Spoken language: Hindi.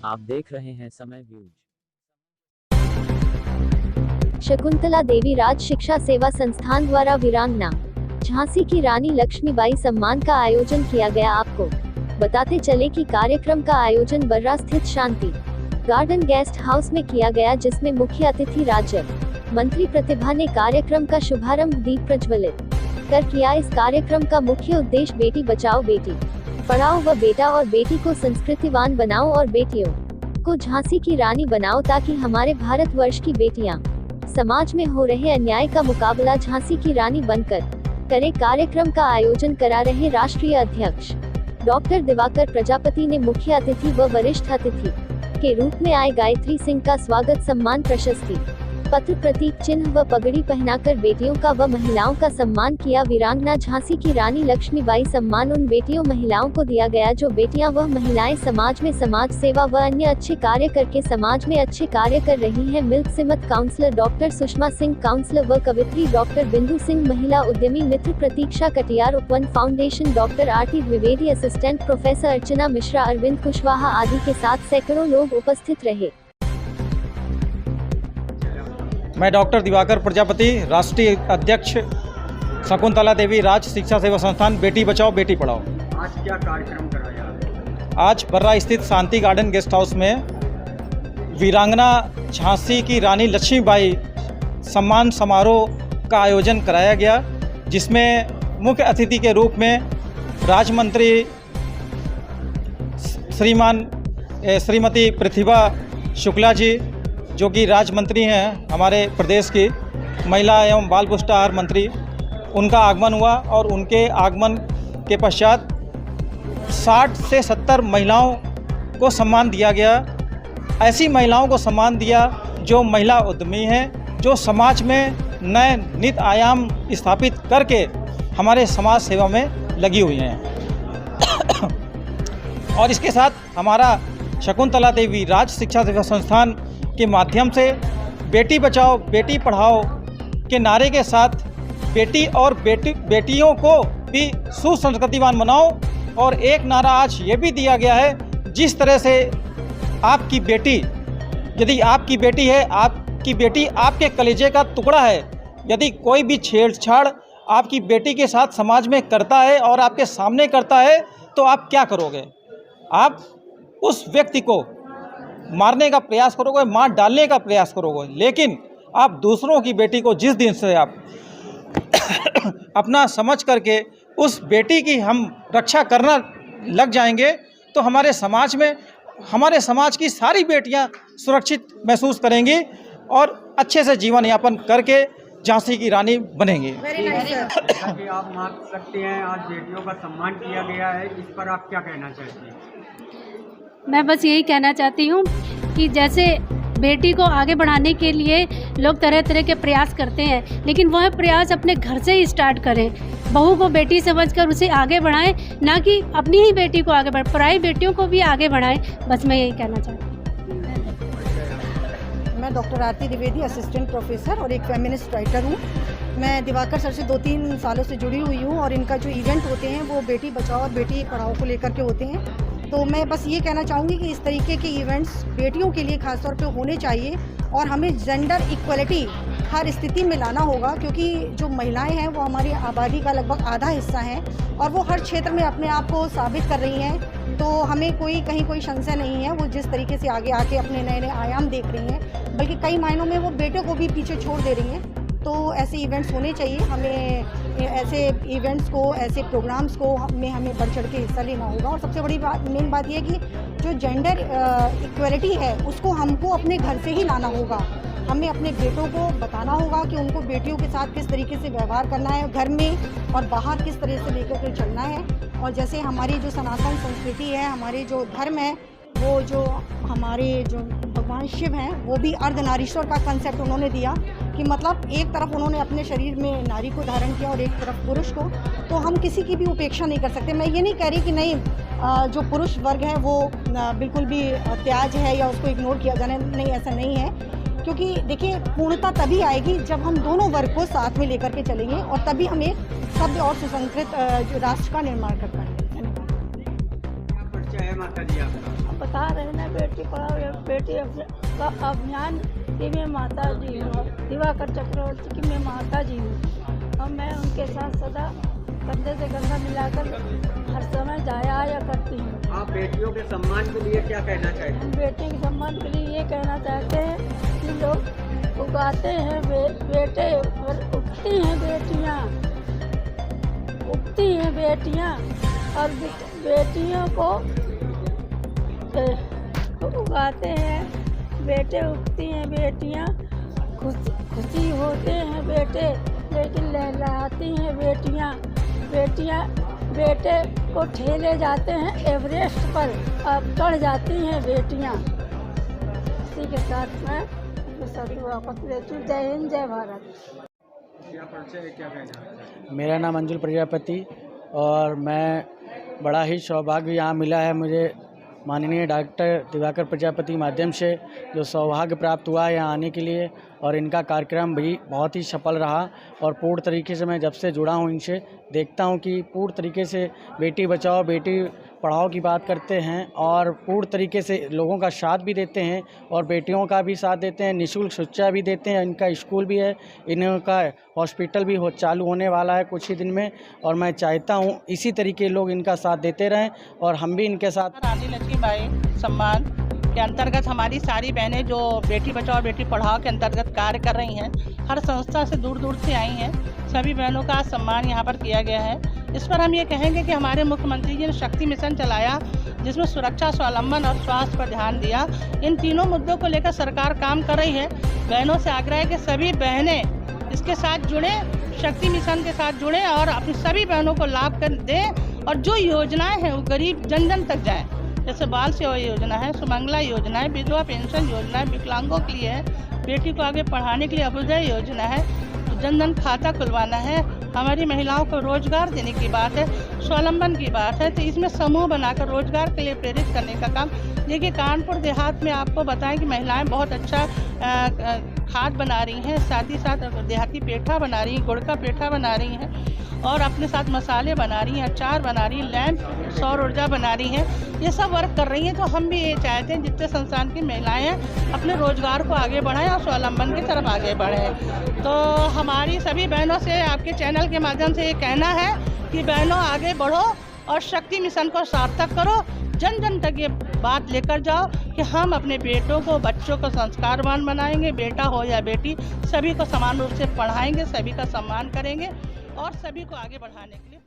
आप देख रहे हैं समय व्यूज। शकुंतला देवी राज शिक्षा सेवा संस्थान द्वारा वीरांगना झांसी की रानी लक्ष्मीबाई सम्मान का आयोजन किया गया। आपको बताते चले कि कार्यक्रम का आयोजन बर्रा स्थित शांति गार्डन गेस्ट हाउस में किया गया, जिसमें मुख्य अतिथि राज्य मंत्री प्रतिभा ने कार्यक्रम का शुभारंभ दीप प्रज्वलित कर किया। इस कार्यक्रम का मुख्य उद्देश्य बेटी बचाओ बेटी पढ़ाओ व बेटा और बेटी को संस्कृतिवान बनाओ और बेटियों को झांसी की रानी बनाओ, ताकि हमारे भारतवर्ष की बेटियां समाज में हो रहे अन्याय का मुकाबला झांसी की रानी बनकर करे। कार्यक्रम का आयोजन करा रहे राष्ट्रीय अध्यक्ष डॉक्टर दिवाकर प्रजापति ने मुख्य अतिथि व वरिष्ठ अतिथि के रूप में आए गायत्री सिंह का स्वागत सम्मान प्रशस्ति पत्र प्रतीक चिन्ह व पगड़ी पहनाकर बेटियों का व महिलाओं का सम्मान किया। वीरांगना झांसी की रानी लक्ष्मीबाई सम्मान उन बेटियों महिलाओं को दिया गया जो बेटियां व महिलाएं समाज में समाज सेवा व अन्य अच्छे कार्य करके समाज में अच्छे कार्य कर रही हैं। मिल्क सिमत counsellor doctor Sushma Singh, counsellor व कवित्री डॉक्टर बिंदु सिंह, महिला उद्यमी मित्र प्रतीक्षा कटियार, उपवन फाउंडेशन डॉक्टर आरती द्विवेदी, असिस्टेंट प्रोफेसर अर्चना मिश्रा, अरविंद कुशवाहा आदि के साथ सैकड़ों लोग उपस्थित रहे। मैं डॉक्टर दिवाकर प्रजापति, राष्ट्रीय अध्यक्ष शकुंतला देवी राज शिक्षा सेवा संस्थान बेटी बचाओ बेटी पढ़ाओ। आज क्या कार्यक्रम कराया? आज बर्रा स्थित शांति गार्डन गेस्ट हाउस में वीरांगना झांसी की रानी लक्ष्मीबाई सम्मान समारोह का आयोजन कराया गया, जिसमें मुख्य अतिथि के रूप में राज्य मंत्री श्रीमती प्रतिभा शुक्ला जी, जो कि राज्य मंत्री हैं हमारे प्रदेश की, महिला एवं बाल पुष्टाहार मंत्री, उनका आगमन हुआ और उनके आगमन के पश्चात 60 से 70 महिलाओं को सम्मान दिया गया। ऐसी महिलाओं को सम्मान दिया जो महिला उद्यमी हैं, जो समाज में नए नित आयाम स्थापित करके हमारे समाज सेवा में लगी हुई हैं। और इसके साथ हमारा शकुंतला देवी राज शिक्षा सेवा संस्थान के माध्यम से बेटी बचाओ बेटी पढ़ाओ के नारे के साथ बेटी और बेटियों को भी सुसंस्कृतिवान बनाओ। और एक नारा आज ये भी दिया गया है, जिस तरह से आपकी बेटी, यदि आपकी बेटी है, आपकी बेटी आपके कलेजे का टुकड़ा है, यदि कोई भी छेड़छाड़ आपकी बेटी के साथ समाज में करता है और आपके सामने करता है, तो आप क्या करोगे? आप उस व्यक्ति को मारने का प्रयास करोगे, मार डालने का प्रयास करोगे। लेकिन आप दूसरों की बेटी को जिस दिन से आप अपना समझ करके उस बेटी की हम रक्षा करना लग जाएंगे, तो हमारे समाज की सारी बेटियां सुरक्षित महसूस करेंगी और अच्छे से जीवन यापन करके झांसी की रानी बनेंगी। जैसा कि आप मान सकते हैं, आज बेटियों का सम्मान किया गया है, इस पर आप क्या कहना चाहते हैं? मैं बस यही कहना चाहती हूँ कि जैसे बेटी को आगे बढ़ाने के लिए लोग तरह तरह के प्रयास करते हैं, लेकिन वह प्रयास अपने घर से ही स्टार्ट करें। बहू को बेटी समझकर उसे आगे बढ़ाएं, ना कि अपनी ही बेटी को आगे बढ़ाएं, पराई बेटियों को भी आगे बढ़ाएं। बस मैं यही कहना चाहती हूँ। मैं डॉक्टर आरती द्विवेदी, असिस्टेंट प्रोफेसर और एक फेमिनिस्ट राइटर हूँ। मैं दिवाकर सर से 2-3 सालों से जुड़ी हुई हूँ और इनका जो इवेंट होते हैं वो बेटी बचाओ और बेटी पढ़ाओ को लेकर के होते हैं। तो मैं बस ये कहना चाहूँगी कि इस तरीके के इवेंट्स बेटियों के लिए खासतौर पे होने चाहिए और हमें जेंडर इक्वलिटी हर स्थिति में लाना होगा, क्योंकि जो महिलाएं हैं वो हमारी आबादी का लगभग आधा हिस्सा हैं और वो हर क्षेत्र में अपने आप को साबित कर रही हैं। तो हमें कहीं कोई संशय नहीं है, वो जिस तरीके से आगे आके अपने नए नए आयाम देख रही हैं, बल्कि कई मायनों में वो बेटों को भी पीछे छोड़ दे रही हैं। तो ऐसे इवेंट्स होने चाहिए, हमें ऐसे इवेंट्स को, ऐसे प्रोग्राम्स को हमें बढ़ चढ़ के हिस्सा लेना होगा। और सबसे बड़ी मेन बात यह कि जो जेंडर इक्वलिटी है उसको हमको अपने घर से ही लाना होगा। हमें अपने बेटों को बताना होगा कि उनको बेटियों के साथ किस तरीके से व्यवहार करना है, घर में और बाहर किस तरह से लेकर के चलना है। और जैसे हमारी जो सनातन संस्कृति है, हमारे जो धर्म है, वो जो हमारे जो भगवान शिव हैं, वो भी अर्धनारीश्वर का कंसेप्ट उन्होंने दिया कि मतलब एक तरफ उन्होंने अपने शरीर में नारी को धारण किया और एक तरफ पुरुष को। तो हम किसी की भी उपेक्षा नहीं कर सकते। मैं ये नहीं कह रही कि नहीं जो पुरुष वर्ग है वो बिल्कुल भी त्याज है या उसको इग्नोर किया जाना, नहीं, ऐसा नहीं है। क्योंकि देखिए, पूर्णता तभी आएगी जब हम दोनों वर्ग को साथ में लेकर के चलेंगे और तभी हम एक सभ्य और सुसंस्कृत राष्ट्र का निर्माण कर पाएंगे। परिचय है माता जी आपका? हम बता रहे हैं ना, बेटी पढ़ाओ बेटी का अभियान की मैं माता जी हूँ, दिवाकर चक्रवर्ती की मैं माता जी हूँ और मैं उनके साथ सदा कंधे से कंधा मिलाकर हर समय जाया आया करती हूँ। आप बेटियों के सम्मान के लिए क्या कहना चाहते हैं? हम बेटियों के सम्मान के लिए ये कहना चाहते हैं कि लोग उगाते हैं बेटे और उगती हैं बेटियाँ, उगती हैं बेटियाँ और बेटियों को उगाते हैं बेटे, उगती हैं बेटियाँ, खुशी होते हैं बेटे, लेकिन लहलाती हैं बेटियाँ, बेटे को ठेले जाते हैं एवरेस्ट पर, अब चढ़ जाती हैं बेटियाँ। इसी के साथ मैं सभी वापस लेती हूँ। जय हिंद, जय भारत। क्या परिचय है, क्या कहना है? मेरा नाम अंजुल प्रजापति और मैं बड़ा ही सौभाग्य यहाँ मिला है मुझे माननीय डॉक्टर दिवाकर प्रजापति माध्यम से, जो सौभाग्य प्राप्त हुआ है यहाँ आने के लिए। और इनका कार्यक्रम भी बहुत ही सफल रहा और पूर्ण तरीके से मैं जब से जुड़ा हूँ इनसे देखता हूँ कि पूर्ण तरीके से बेटी बचाओ बेटी पढ़ाओ की बात करते हैं और पूर्ण तरीके से लोगों का साथ भी देते हैं और बेटियों का भी साथ देते हैं, निःशुल्क शिक्षा भी देते हैं। इनका स्कूल भी है, इनका हॉस्पिटल भी चालू होने वाला है कुछ ही दिन में और मैं चाहता हूँ इसी तरीके लोग इनका साथ देते रहें और हम भी इनके साथ। रानी लक्ष्मीबाई सम्मान के अंतर्गत हमारी सारी बहनें जो बेटी बचाओ बेटी पढ़ाओ के अंतर्गत कार्य कर रही हैं, हर संस्था से दूर दूर से आई हैं, सभी बहनों का सम्मान यहाँ पर किया गया है। इस पर हम ये कहेंगे कि हमारे मुख्यमंत्री जी ने शक्ति मिशन चलाया जिसमें सुरक्षा, स्वावलंबन और स्वास्थ्य पर ध्यान दिया। इन तीनों मुद्दों को लेकर सरकार काम कर रही है। बहनों से आग्रह है कि सभी बहनें इसके साथ जुड़ें, शक्ति मिशन के साथ जुड़ें और अपनी सभी बहनों को लाभ कर दें और जो योजनाएं हैं वो गरीब जन जन तक जाएं। जैसे बाल सेवा योजना है, सुमंगला योजना है, विधवा पेंशन योजना है, विकलांगों के लिए है, बेटी को आगे पढ़ाने के लिए अभ्युदय योजना है, जन धन खाता खुलवाना है, हमारी महिलाओं को रोजगार देने की बात है, स्वावलंबन की बात है। तो इसमें समूह बनाकर रोजगार के लिए प्रेरित करने का काम। देखिए कानपुर देहात में आपको बताएं कि महिलाएं बहुत अच्छा खाद बना रही हैं, साथ ही साथ देहाती पेठा बना रही हैं, गुड़ का पेठा बना रही हैं और अपने साथ मसाले बना रही हैं, अचार बना रही हैं, लैंप सौर ऊर्जा बना रही हैं। ये सब वर्क कर रही हैं। तो हम भी ये चाहते हैं जितने संस्थान की महिलाएं हैं अपने रोजगार को आगे बढ़ाएं और स्वावलंबन की तरफ आगे बढ़ें। तो हमारी सभी बहनों से आपके चैनल के माध्यम से ये कहना है कि बहनों आगे बढ़ो और शक्ति मिशन को सार्थक करो, जन जन तक ये बात लेकर जाओ कि हम अपने बेटों को, बच्चों को संस्कारवान बनाएंगे, बेटा हो या बेटी सभी को समान रूप से पढ़ाएंगे, सभी का सम्मान करेंगे और सभी को आगे बढ़ाने के लिए